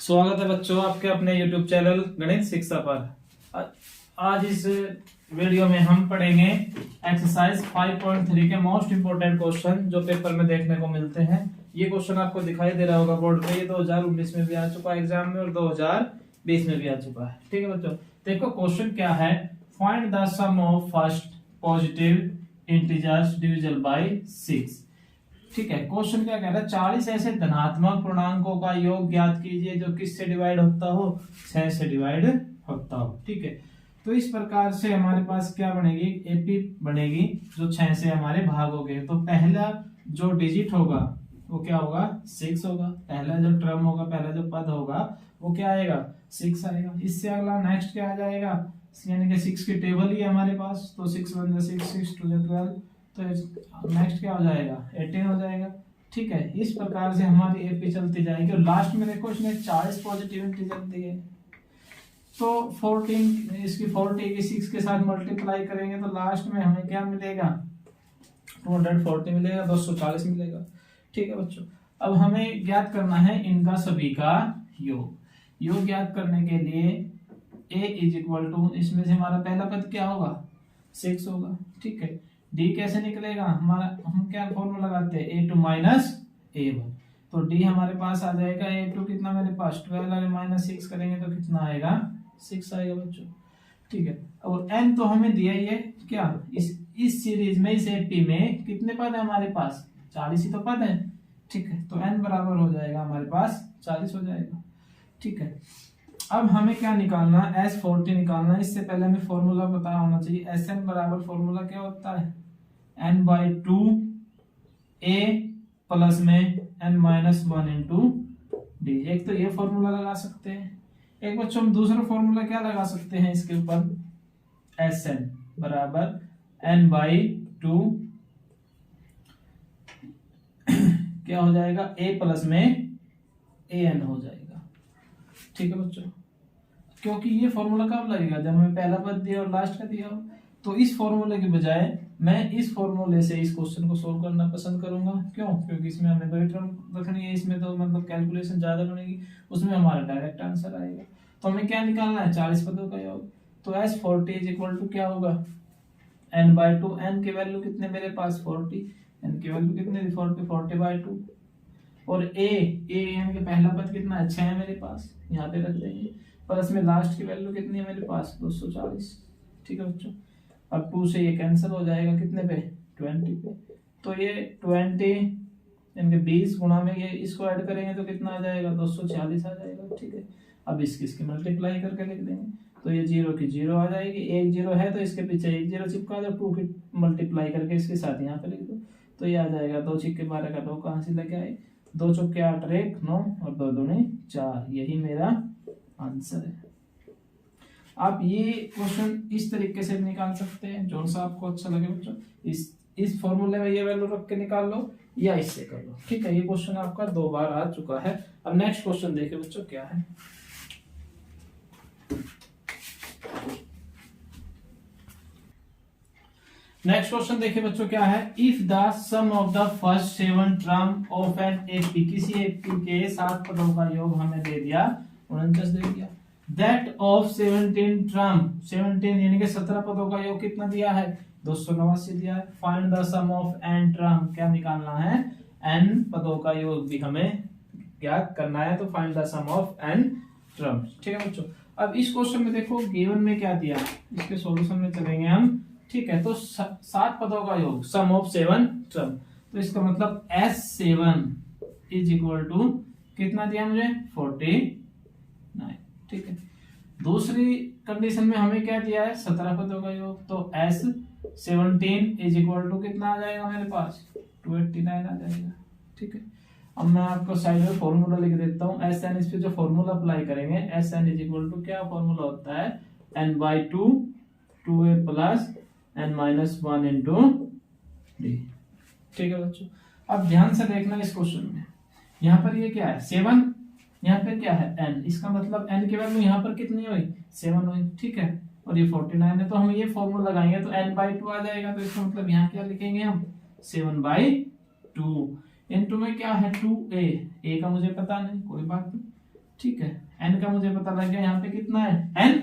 स्वागत है बच्चों आपके अपने YouTube चैनल गणित शिक्षा पर। आज इस वीडियो में हम पढ़ेंगे एक्सरसाइज 5.3 के मोस्ट इंपोर्टेंट क्वेश्चन जो पेपर में देखने को मिलते हैं। ये क्वेश्चन आपको दिखाई दे रहा होगा बोर्ड पे। ये 2019 में भी आ चुका है एग्जाम में और 2020 में भी आ चुका है। ठीक है बच्चों, देखो क्वेश्चन क्या है। Find the sum of first positive integers divisible by 6। ठीक है, क्वेश्चन क्या कह रहा है, 40 ऐसे धनात्मक पूर्णांकों का योग ज्ञात कीजिए जो किससे डिवाइड होता हो, 6 से डिवाइड होता हो। ठीक है, तो इस प्रकार से हमारे पास क्या बनेगी, एपी बनेगी जो 6 से हमारे भाग हो गए। तो पहला जो डिजिट होगा वो क्या होगा, 6 होगा। पहला जो टर्म होगा, पहला जो पद होगा वो क्या आएगा, 6 आएगा। इससे अगला नेक्स्ट क्या आ जाएगा, यानी कि 6 की टेबल ही हमारे पास, तो 6 1 6 6 2 12, तो नेक्स्ट क्या हो जाएगा, 18 हो जाएगा। ठीक है, इस प्रकार से हमारी एपी चलती जाएगी। और लास्ट में देखो इसने 40 पॉजिटिव इंटीजर दिए, तो 14 इसकी 40 की 6 के साथ मल्टीप्लाई करेंगे तो लास्ट में हमें क्या मिलेगा, 240 मिलेगा, 240 मिलेगा। ठीक है बच्चों, अब हमें ज्ञात करना है इनका सभी का योग ज्ञात करने के लिए a इज इक्वल टू, इसमें से हमारा पहला पद क्या होगा, 6 होगा। ठीक है, d कैसे निकलेगा हमारा, हम क्या फॉर्मूला लगाते हैं, a2 माइनस a1, तो d हमारे पास आ जाएगा a2 कितना मेरे पास 12 और माइनस 6 करेंगे तो कितना आएगा, 6 आएगा बच्चों। ठीक है, और n तो हमें दिया ही है, क्या इस सीरीज में, इस एपी में कितने पद है हमारे पास, 40 ही तो पद है। ठीक है, तो n बराबर हो जाएगा हमारे पास 40 हो जाएगा। ठीक है, अब हमें क्या निकालना है, S40 निकालना है। इससे पहले हमें फॉर्मूला पता होना चाहिए। Sn बराबर फॉर्मूला क्या होता है, n/2 a प्लस में n-1 इंटू डी। एक तो ये फॉर्मूला लगा सकते हैं, एक बच्चों हम दूसरा फॉर्मूला क्या लगा सकते हैं इसके ऊपर, Sn बराबर n/2 क्या हो जाएगा, a प्लस में an हो जाएगा। ठीक है बच्चों, क्योंकि ये फॉर्मूला कब लगेगा, जब हमें पहला पद दिया और लास्ट का दिया हो। तो इस फॉर्मूले के बजाय मैं इस फॉर्मूले से इस क्वेश्चन को सोल्व करना पसंद करूंगा। क्यों, क्योंकि इसमें हमें दो टर्म रखनी है, इसमें तो मतलब कैलकुलेशन ज्यादा बनेगी, उसमें हमारा डायरेक्ट आंसर आएगा। तो हमें क्या निकालना है, 40 पदों का योग। तो S40 इज इक्वल टू क्या होगा, n/2, n की वैल्यू कितने मेरे पास 40, n की वैल्यू कितने थी 40/2, और a यानी कि पहला पद कितना है, 6 है मेरे पास, यहाँ पे रख देंगे, प्लस में लास्ट की वैल्यू कितनी है मेरे पास, 240। ठीक है बच्चों, अब 2 से ये कैंसिल हो जाएगा कितने पे, 20 पे। तो ये 20 यानी कि 20 गुणा में ये इसको ऐड करेंगे तो कितना आ जाएगा, 246 आ जाएगा। ठीक है, अब इसकी मल्टीप्लाई करके लिख देंगे, तो ये 0 की 0 आ जाएगी, एक 0 है तो इसके पीछे एक 0 चिपका दो, 2 की मल्टीप्लाई करके इसके साथ यहाँ पे लिख दो, तो ये आ जाएगा 2 छिक्के 12 का 2 कहाँ से लेके आए, 2 चौके 8 और 1 9 और 2 दूनी 4, यही मेरा आंसर है। आप ये क्वेश्चन इस तरीके से निकाल सकते हैं, जो सा आपको अच्छा लगे बच्चों। इस फॉर्मूले में ये वैल्यू रख के निकाल लो या इससे कर लो। ठीक है, ये क्वेश्चन आपका 2 बार आ चुका है। अब नेक्स्ट क्वेश्चन देखिए बच्चों क्या है। नेक्स्ट क्वेश्चन देखिए बच्चों क्या है, if the sum of the first 7 term of an AP, किसी एपी के 7 पदों का योग हमें दे दिया, 49 दे दिया, दैट ऑफ 17 टर्म, 17 यानी कि 17 पदों का योग कितना दिया है, 289 दिया है। Find the sum of n term, क्या निकालना है, एन पदों का योग भी हमें ज्ञात करना है, तो find the sum of n term. ठीक है बच्चों, अब इस क्वेश्चन में देखो गिवन में क्या दिया, इसके सॉल्यूशन में चलेंगे हम। ठीक है, तो 7 पदों का योग, सम ऑफ 7 टर्म, तो इसका मतलब S7 इज इक्वल टू कितना दिया मुझे, 49। ठीक है, दूसरी कंडीशन में हमें क्या दिया है, 17 पदों का योग, तो S17 इज इक्वल टू कितना आ जाएगा मेरे पास, 289 आ जाएगा। ठीक है, अब मैं आपको साइड में फॉर्मूला लिख देता हूँ। Sn, इस पे जो फॉर्मूला अप्लाई करेंगे, Sn इज इक्वल टू क्या फॉर्मूला होता है, n/2 2a plus n-1 into D. ठीक है बच्चों, अब ध्यान से देखना इस क्वेश्चन में, यहाँ पर ये क्या है 7, यहाँ पे क्या है n, इसका मतलब n की वैल्यू यहाँ पर कितनी हुई, 7 हुई। ठीक है, और ये 49 है, तो हम ये फॉर्मूला लगाएंगे तो n/2 आ जाएगा, तो इसका मतलब यहाँ क्या लिखेंगे हम, 7/2 इनटू में क्या है 2a, a का मुझे पता नहीं, कोई बात नहीं, ठीक है, n का मुझे पता लग गया यहाँ पे कितना है n,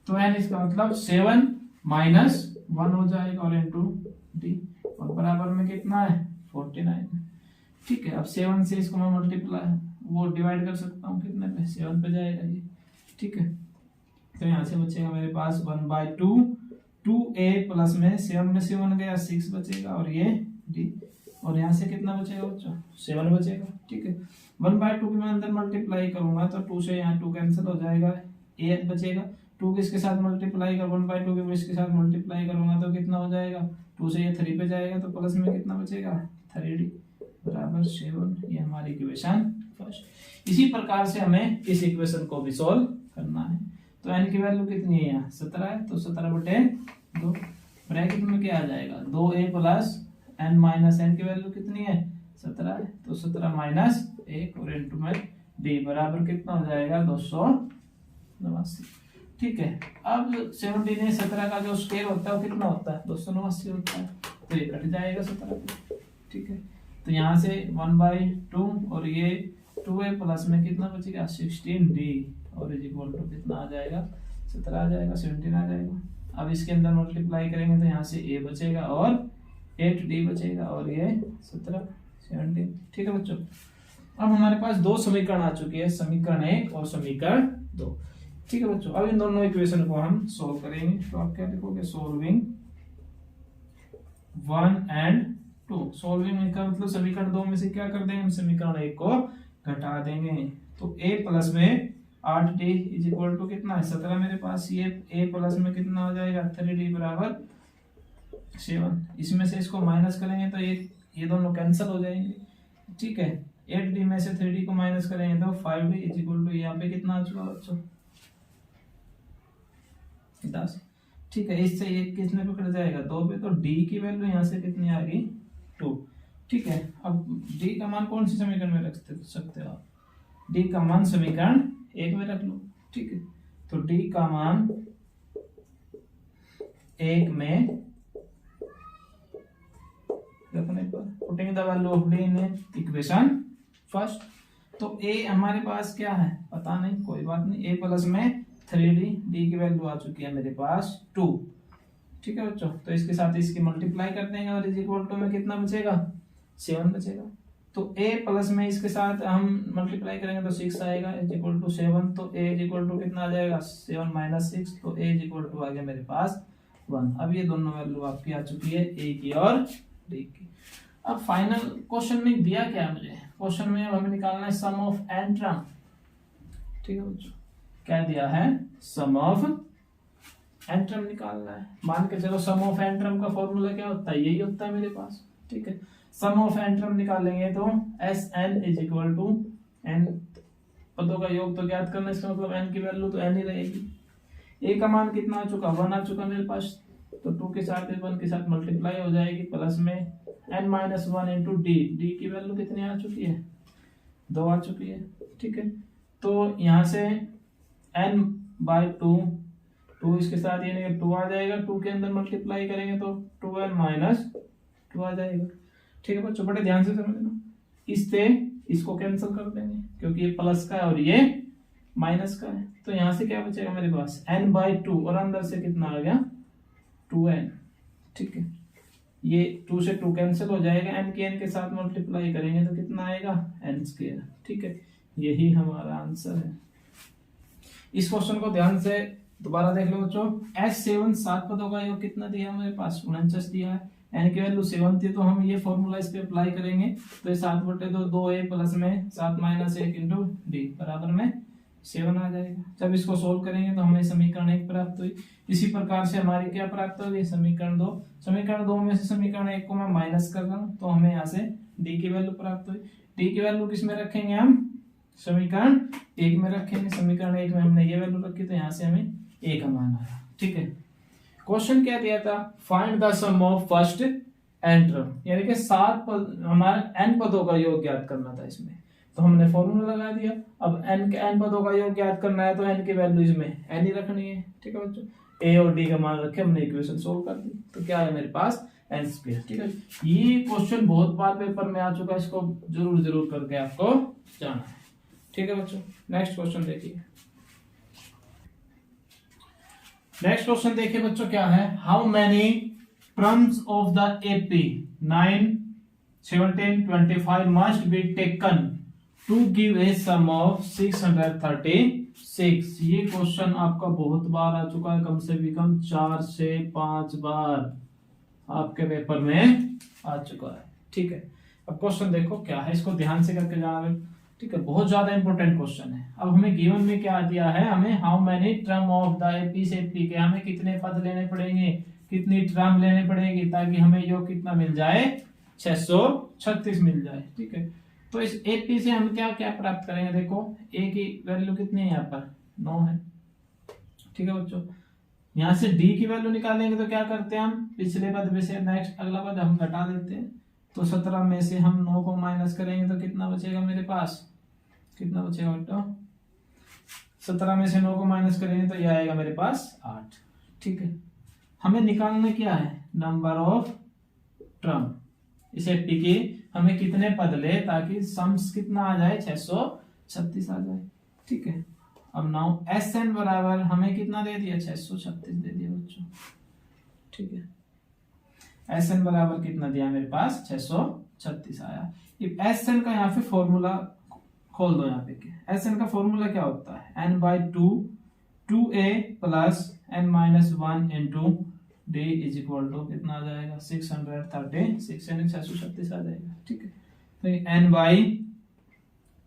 तो n इसका मतलब 7 माइनस 1 हो जाएगा और इनटू d, और बराबर में कितना है 49। ठीक है, अब 7 से इसको मैं मल्टीप्लाई वो डिवाइड कर सकता हूँ, कितने पे 7 पे जाएगा ये। ठीक है, तो यहाँ से बचेगा मेरे पास 1/2, 2a प्लस में 7 में 7 गया 6 बचेगा, और ये d, और यहाँ से कितना बचेगा बच्चों 7 बचेगा। ठीक है, 1/2 को मैं अंदर मल्टीप्लाई करूंगा तो 2 से यहाँ 2 कैंसिल हो जाएगा, a बचेगा, 2 किसके साथ मल्टीप्लाई कर 1/2 के इसके साथ मल्टीप्लाई करूंगा तो कितना हो जाएगा, 2 से ये 3 पे जाएगा तो प्लस में कितना बचेगा 3d बराबर 7। ये हमारी इक्वेशन फर्स्ट। इसी प्रकार से हमें इस इक्वेशन को भी सॉल्व करना है। तो n की वैल्यू कितनी है यहाँ 17 है, तो 17/2 ब्रैकेट में क्या आ जाएगा 2a plus n minus n की वैल्यू कितनी है 17 है, तो 17 माइनस 1 और इनटू में d बराबर कितना हो जाएगा 289। ठीक है, अब 17 ने 17 का जो स्क्वायर होता है वो कितना होता है 289 होता है, तो ये कट जाएगा 17। ठीक है, तो यहाँ से 1/2 और ये 2a प्लस में कितना बचेगा 16d, और इज इक्वल टू कितना आ जाएगा 17 आ जाएगा, 17 आ जाएगा। अब इसके अंदर मल्टीप्लाई करेंगे तो यहाँ से a बचेगा और 8d बचेगा, और ये 17 17। ठीक है बच्चों, अब हमारे पास दो समीकरण आ चुके हैं, समीकरण 1 और समीकरण 2। ठीक है बच्चों, अब इन दोनों इक्वेशन को हम सोल्व करेंगे। तो आप क्या लिखोगे सोल्विंग 1 एंड 2। सोल्विंग का मतलब समीकरण 2 में से क्या कर देंगे हम समीकरण 1 को घटा देंगे, तो a प्लस में 8d इज इक्वल टू कितना है 17 मेरे पास, ये a प्लस में कितना हो जाएगा 3d बराबर 7। इसमें से इसको माइनस करेंगे तो ये दोनों कैंसिल हो जाएंगे। ठीक है, 8d में से 3d को माइनस करेंगे तो 5d इज इक्वल टू यहाँ पे कितना आ चुका बच्चों 10। ठीक है, इससे ये किसने पे कट जाएगा 2 पे, तो d की वैल्यू यहाँ से कितनी आ गई 2। ठीक है, अब d का मान कौन सी समीकरण में रख सकते हो आप, d का मान समीकरण 1 में रख लो। ठीक है, तो d का मान 1 में रखने पर putting the value of d in equation first, तो a हमारे पास क्या है पता नहीं, कोई बात नहीं, a प्लस में 3d, d की वैल्यू आ चुकी है मेरे पास 2। ठीक है बच्चों, तो इसके साथ इसकी मल्टीप्लाई कर देंगे और इज इक्वल टू में कितना बचेगा 7 बचेगा। तो a प्लस में इसके साथ हम मल्टीप्लाई करेंगे तो 6 आएगा इज इक्वल टू 7, तो a इज इक्वल टू कितना आ जाएगा 7 माइनस 6, तो a इज इक्वल टू आ गया मेरे पास 1। अब ये दोनों वैल्यू आपकी आ चुकी है a की और d की। अब फाइनल क्वेश्चन में दिया क्या है मुझे, क्वेश्चन में अब हमें निकालना है सम ऑफ एंट्रम। ठीक है बच्चों, क्या दिया है सम ऑफ एंट्रम निकालना है। मान के चलो सम ऑफ एंट्रम का फॉर्मूला क्या होता है, यही होता है मेरे पास। ठीक है, सम ऑफ एंट्रम निकालेंगे तो Sn is equal to n पदों का योग तो ज्ञात करना, इसका मतलब n की वैल्यू तो n ही रहेगी। a का मान कितना आ चुका 1 आ चुका मेरे पास, तो 2 के साथ 1 के साथ मल्टीप्लाई हो जाएगी, प्लस में n minus 1 into d, d की वैल्यू कितनी आ चुकी है 2 आ चुकी है। ठीक है, तो यहाँ से n/2, 2 इसके साथ ये 2 आ जाएगा, 2 के अंदर मल्टीप्लाई करेंगे तो 2n माइनस 2 आ जाएगा। ठीक है बच्चों, बड़े ध्यान से समझना, इससे इसको कैंसिल कर देंगे क्योंकि ये प्लस का है और ये माइनस का है, तो यहाँ से क्या बचेगा मेरे पास n/2 और अंदर से कितना आ गया 2n। ठीक है, ये 2 से 2 कैंसिल हो जाएगा, n के n के साथ मल्टीप्लाई करेंगे तो कितना आएगा n²। ठीक है, यही हमारा आंसर है। इस क्वेश्चन को ध्यान से दोबारा देख लो बच्चों। S7 7 पदों का योग कितना दिया हमारे पास 49 दिया है, n की वैल्यू 7 थी, तो हम ये फॉर्मूला इस पे अप्लाई करेंगे तो ये 7/2 2a प्लस में 7 माइनस 1 इंटू d बराबर में 7 आ जाएगा। जब इसको सोल्व करेंगे तो हमें समीकरण 1 प्राप्त हुई। इसी प्रकार से हमारी क्या प्राप्त होगी समीकरण 2। समीकरण 2 में से समीकरण 1 को मैं माइनस कर रहा हूँ तो हमें यहाँ से d की वैल्यू प्राप्त हुई। d की वैल्यू किस में रखेंगे हम समीकरण 1 में रखेंगे, समीकरण 1 में हमने ये वैल्यू रखी तो यहाँ से हमें 1 का मान आया। ठीक है, क्वेश्चन क्या दिया था find the sum of first n term, यानी कि 7 पद हमारे n पदों का योग ज्ञात करना था इसमें, तो हमने फॉर्मूला लगा दिया। अब n पदों का योग ज्ञात करना है तो n की वैल्यू इसमें n ही रखनी है। ठीक है बच्चों, a और d का मान रखे हमने इक्वेशन सोल्व कर दी, तो क्या है मेरे पास n²। ठीक है, ये क्वेश्चन बहुत बार पेपर में आ चुका है, इसको जरूर करके आपको जाना है। ठीक है बच्चों, नेक्स्ट क्वेश्चन देखिए। नेक्स्ट क्वेश्चन देखिए बच्चों क्या है, how many terms of the AP 9, 17, 25 must be taken to give a sum of 636। ये क्वेश्चन आपका बहुत बार आ चुका है, कम से भी कम 4 से 5 बार आपके पेपर में आ चुका है। ठीक है, अब क्वेश्चन देखो क्या है, इसको ध्यान से करके जाना। ठीक है, बहुत ज्यादा इंपॉर्टेंट क्वेश्चन है। अब हमें गिवन में क्या दिया है, हमें how many term of the AP से पी के हमें कितने पद लेने पड़ेंगे, कितनी टर्म लेने पड़ेगी ताकि हमें योग कितना मिल जाए, 636 मिल जाए। ठीक है, तो इस एपी से हम क्या क्या प्राप्त करेंगे, देखो ए की वैल्यू कितनी है, यहाँ पर 9 है। ठीक है बच्चों, यहाँ से डी की वैल्यू निकालेंगे तो क्या करते हैं हम, पिछले पद में से नेक्स्ट अगला पद हम घटा देते हैं। तो 17 में से हम 9 को माइनस करेंगे तो कितना बचेगा मेरे पास, कितना बचेगा बेटा, 17 में से 9 को माइनस करेंगे तो यह आएगा मेरे पास 8। ठीक है, हमें निकालना क्या है, नंबर ऑफ टर्म। इस एपी की हमें कितने पद ले ताकि सम्स कितना आ जाए, 636 आ जाए। ठीक है, अब नाउ एस एन बराबर हमें कितना दे दिया, 636 दे दिया बच्चों। ठीक है, एस एन बराबर कितना दिया मेरे पास, 636 आया। एस एन का यहाँ पे फॉर्मूला खोल दो। यहाँ पे एस एन का फॉर्मूला क्या होता है, n by 2a plus n minus 1 into d is equal to कितना आ जाएगा, 636 यानी 636 आ जाएगा। ठीक है, तो n बाई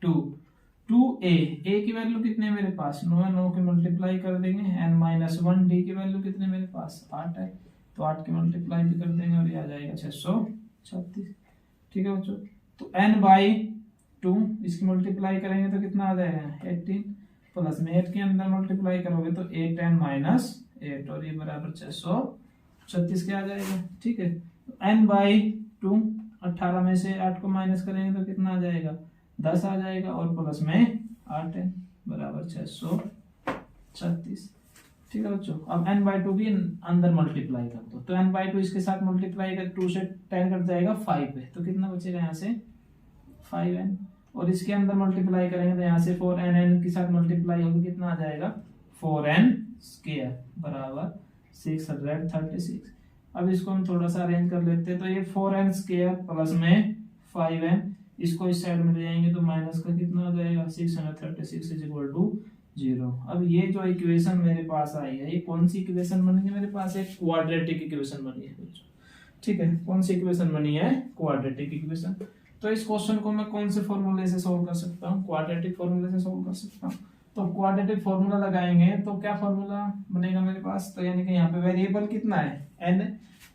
2a की वैल्यू कितनी है मेरे पास, 9 है, 9 की मल्टीप्लाई कर देंगे, n माइनस 1 डी की वैल्यू कितनी मेरे पास 8 है, तो 8 की मल्टीप्लाई भी कर देंगे और ये आ जाएगा 636। ठीक है बच्चों, तो n बाई 2 इसकी मल्टीप्लाई करेंगे तो कितना आ जाएगा, 18 प्लस में 8 के अंदर मल्टीप्लाई करोगे तो 8 n माइनस 8 और ये बराबर 636 के आ जाएगा। ठीक है, तो n बाई 2 18 में से 8 को माइनस करेंगे तो कितना आ जाएगा, 10 आ जाएगा और प्लस में 8 n बराबर 636। ठीक है बच्चों, अब n बाई 2 भी अंदर मल्टीप्लाई कर दो, तो n बाई 2 इसके साथ मल्टीप्लाई कर 2 से 10 कट जाएगा 5 है, तो कितना बचेगा यहाँ से 5n, और इसके अंदर मल्टीप्लाई करेंगे तो यहाँ से 4n n के साथ मल्टीप्लाई होगी, कितना आ जाएगा 4n स्क्वायर बराबर 636। अब इसको हम थोड़ा सा अरेंज कर लेते हैं, तो ये 4n स्क्वायर प्लस में 5n, इसको इस साइड में ले जाएंगे तो माइनस का कितना हो जाएगा, 636 इज इक्वल टू 0। अब ये जो इक्वेशन मेरे पास आई है, ये कौन सी इक्वेशन बनी है मेरे पास, एक क्वाड्रेटिक इक्वेशन बनी है बच्चों। ठीक है, कौन सी इक्वेशन बनी है, क्वाड्रेटिक इक्वेशन। तो इस क्वेश्चन को मैं कौन से फॉर्मूले से सोल्व कर सकता हूँ, क्वाड्रेटिक फॉर्मूले से सोल्व कर सकता हूँ। तो क्वाड्रेटिक फॉर्मूला लगाएंगे तो क्या फॉर्मूला बनेगा मेरे पास, तो यानी कि यहाँ पे वेरिएबल कितना है, n,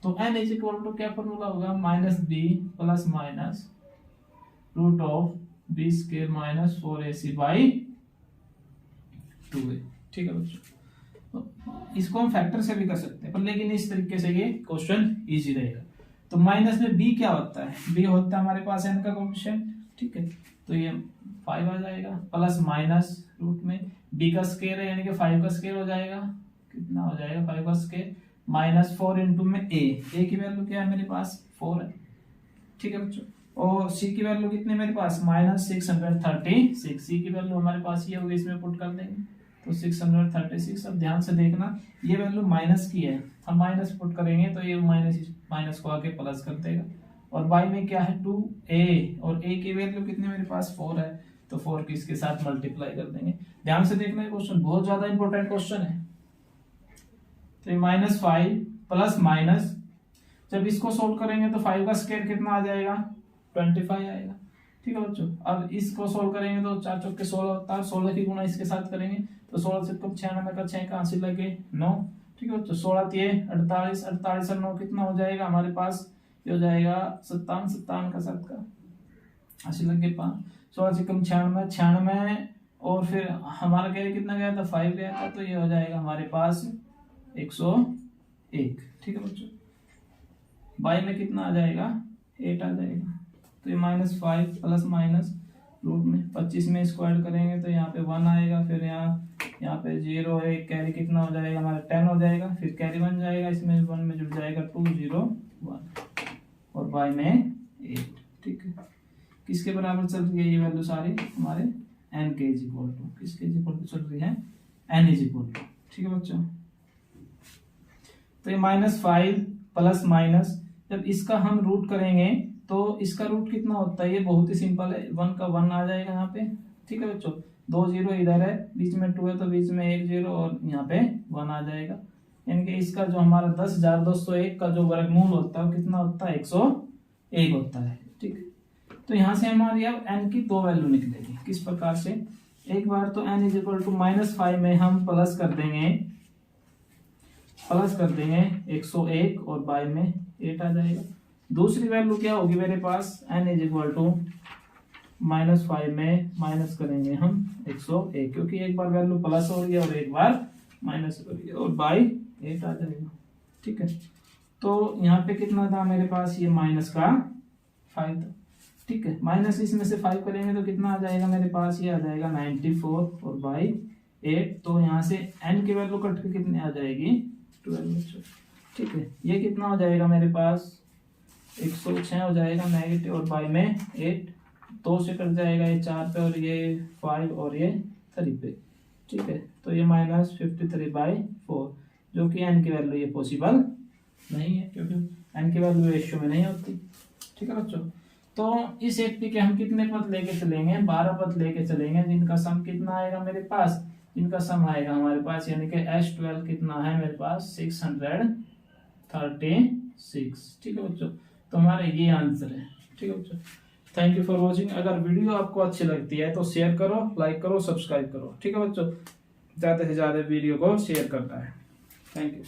तो n इज इक्वल टू क्या फॉर्मूला होगा, minus b plus minus root of b square minus 4ac by 2a। ठीक है बच्चों, तो इसको हम फैक्टर से भी कर सकते हैं, पर लेकिन इस तरीके से ये क्वेश्चन इजी रहेगा। तो माइनस में b क्या होता है, b होता है हमारे पास n का कोएफिशिएंट। ठीक है, तो ये 5 आ जाएगा, प्लस माइनस रूट में b का स्क्वायर है यानी कि 5 का स्क्वायर हो जाएगा, कितना हो जाएगा 5 का स्क्वायर माइनस 4 इंटू में a की वैल्यू क्या है मेरे पास 4 है। ठीक है बच्चों, और c की वैल्यू कितनी है मेरे पास, माइनस 636, c की वैल्यू हमारे पास ये होगी, इसमें पुट कर देंगे तो 636। अब ध्यान से देखना, ये वैल्यू माइनस की है, हम माइनस पुट करेंगे तो ये माइनस को आके प्लस कर देगा, और y में क्या है 2a, और a की वैल्यू कितनी मेरे पास 4 है, तो 4 की इसके साथ मल्टीप्लाई कर देंगे। ध्यान से देखना, ये क्वेश्चन बहुत ज्यादा इंपॉर्टेंट क्वेश्चन है। तो ये माइनस 5 प्लस माइनस, जब इसको सोल्व करेंगे तो 5 का स्क्वायर कितना आ जाएगा, 25 आएगा। ठीक है बच्चों, अब इसको सोल्व करेंगे तो 4 चौके 16 होता है, 16 की गुणा इसके साथ करेंगे तो 16 से कब 96 का 6 का 80 लगे 9। ठीक है बच्चों, 16 तिये 48, 48 और 9 कितना हो जाएगा हमारे पास, ये हो जाएगा 57, 57 का 7 का 80 लगे 5, 16 से कम 96, 96 और फिर हमारा क्या कितना गया था 5 गया था, तो ये हो जाएगा हमारे पास 101। ठीक है बच्चों, बाई में कितना आ जाएगा 8 आ जाएगा, तो ये -5 प्लस माइनस रूट में 25 में इसको ऐड करेंगे तो यहाँ पे 1 आएगा, फिर यहाँ पे 0 है, कैरी कितना हो जाएगा हमारा 10 हो जाएगा, फिर कैरी 1 जाएगा, इसमें 1 में जुड़ जाएगा 2 0 1 और बाई में 8। ठीक है, किसके बराबर चल रही है ये वैल्यू सारी हमारे एन के इज इक्वल टू, किसके इज इक्वल टू चल रही है, एन इज इक्वल टू। ठीक है बच्चों, तो ये -5 प्लस माइनस, जब इसका हम रूट करेंगे तो इसका रूट कितना होता है, ये बहुत ही सिंपल है, 1 का 1 आ जाएगा यहाँ पे। ठीक है बच्चों, 2 0 इधर है, बीच में 2 है तो बीच में 1 0 और यहाँ पे 1 आ जाएगा। यानी कि इसका जो हमारा 10,201 का जो वर्गमूल होता है वो कितना होता है, 101 होता है। ठीक है, तो यहाँ से हमारी अब n की 2 वैल्यू निकलेगी। किस प्रकार से, एक बार तो n इज इक्वल टू -5 में हम प्लस कर देंगे 101 और बाय में 8 आ जाएगा। दूसरी वैल्यू क्या होगी मेरे पास, n इज इक्वल टू -5 में माइनस करेंगे हम 101, क्योंकि एक बार वैल्यू प्लस हो रही है और एक बार माइनस हो रही है, और बाय 8 आ जाएगा। ठीक है, तो यहाँ पे कितना था मेरे पास, ये माइनस का 5 था। ठीक है, माइनस इसमें से 5 करेंगे तो कितना आ जाएगा मेरे पास, ये आ जाएगा 94 और बाई 8, तो यहाँ से n की वैल्यू कट के कितनी आ जाएगी, 12। ठीक है, ये कितना हो जाएगा मेरे पास, 106 हो जाएगा नेगेटिव, और बाई में 8, 2 से कट जाएगा, ये 4 पे और ये 5 और ये 3 पे। ठीक है, तो ये -53/4, जो कि n की वैल्यू ये पॉसिबल नहीं है, क्योंकि n की वैल्यू रेशियो में नहीं होती। ठीक है बच्चों, तो इस 80 के हम कितने पद लेके चलेंगे, 12 पद लेके चलेंगे, जिनका सम कितना आएगा मेरे पास, जिनका सम आएगा हमारे पास, यानी कि S12 कितना है मेरे पास, 636। ठीक है बच्चों, तो हमारा ये आंसर है। ठीक है बच्चों, थैंक यू फॉर वॉचिंग। अगर वीडियो आपको अच्छी लगती है तो शेयर करो, लाइक करो, सब्सक्राइब करो। ठीक है बच्चों, ज्यादा से ज्यादा वीडियो को शेयर करना है। Thank you.